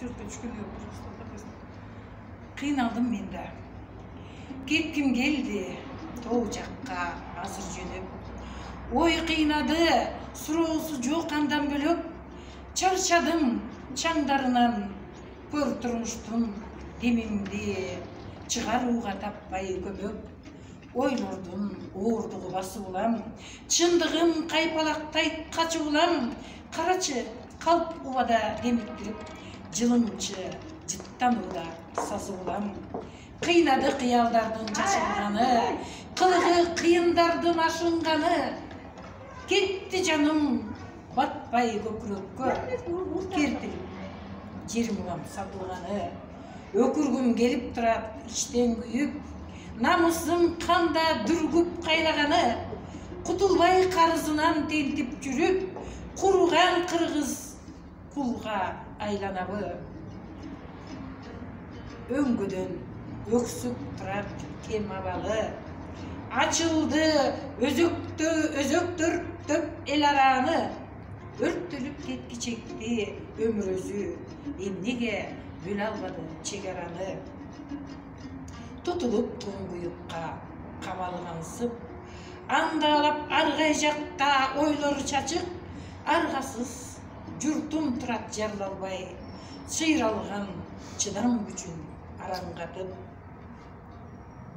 сюрөткө түшкөн жок. Кыйналдым мен да. Кетким келди тоо жакка азыр жөнөп. Ой кыйнады, суроосу жок андан бөлөк. Чарчадым чаңдарынан, көр турмуштун демимди чыгарууга таппай көмөк. Ойлордун оордугу басып улам, чындыгым кайпалактайт качып улам. Карачы калп убада демиктирип, жылымчы жыттанууда сазып улам. Кыйнады кыялдардын жашырганы, кылыгы кыйындардын ашынганы. Кетти жаным батпай көкүрөккө, кертилип жерим улам сатылганы. Өкүргүм келип турат иштен күйүп, намысым канда дүргүп кайнаганы. Кутулбай карызынан тентип жүрүп, куруган кыргыз кулга айланабы. Өңгөдөн өксүп турат кем абалы. Ачылды өзөктөр төп эл араны. Өрттөлүп кетки чекти өмүр өзү, эмнеге бөлө албады чек араны. Тутулуп туңгуюкка камалгансып, андалап аргай жакта ойлор чачык. Аргасыз журтум турат жарлалбай, чыйралган чыдам күчүн араңгатып.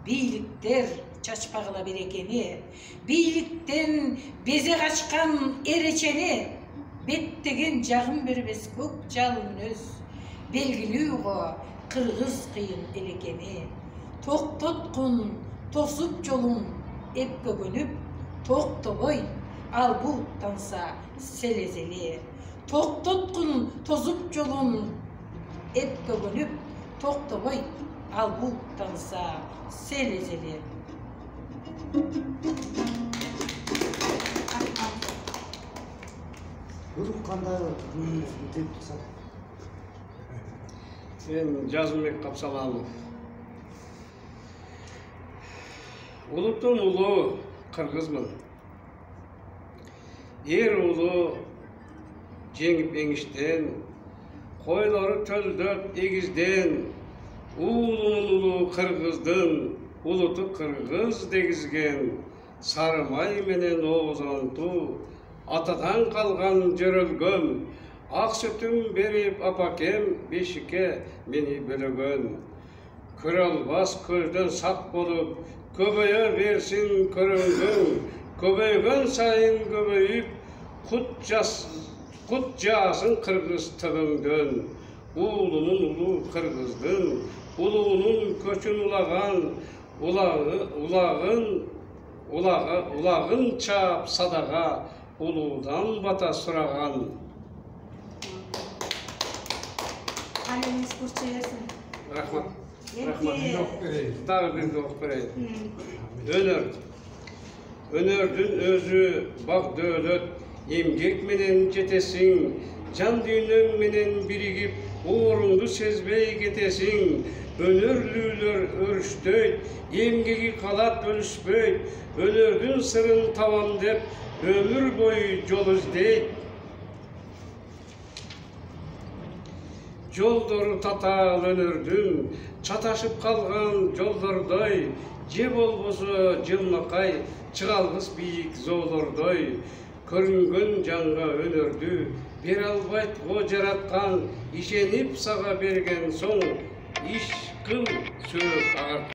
Бийликтер чачпагыла берекени, бийликтен безе качкан эречени. Беттеген жагым бербес көк жал мүнөз, белгилүү го кыргыз кыйын элекени. Токтоткун тосуп жолун эпкө көнүп, токтобой ал булуттанса селезели. Токтоткун тосуп жолун эпкө көнүп, токтобой ал булуттанса селезели. Кандай деп турсак? Мен Жазымбек Капсаланов. Улуттун улу кыргызмын. Эр улу жеңип эңиштен, койлору төлдөп эгизден. Уулунун улу кыргыздын, улуту кыргыз дегизген. Сарымай менен оозонту, атадан калган жөрөлгөм. Ак сүтүм берип апакем, бешикке мени бөлөгөн. Көрө албас көздөн сак болуп, көбөйө берсин көрөңгүң. Көбөйгөн сайын көбөйүп, кут жаасын кыргыз тыгыңдөн. Уулунун улу кыргыздын, улуунун көчүн улаган, улагын чаап садага, улуудан бата сураган. Алеңиз курчу берсин. Рахмат. Дагы бир окуп берейин. Өнөрдүн өзү бак дөөлөт, эмгек менен жетесиң. Жан дүйнөң менен биригип, ооруңду сезбей кетесиң. Өнөрлүүлөр өрүштөйт, эмгеги калат өлүшпөйт. Өнөрдүн сырын табам деп, өмүр бою жол издейт. Жолдору татаал өнөрдүн, чаташып калган жолдордой. Же болбосо жылмакай, чыгалгыс бийик зоолордой. Көрүнгөн жанга өнөрдү бере албайт го жараткан. Ишенип сага берген соң, иш кыл сөп агартып.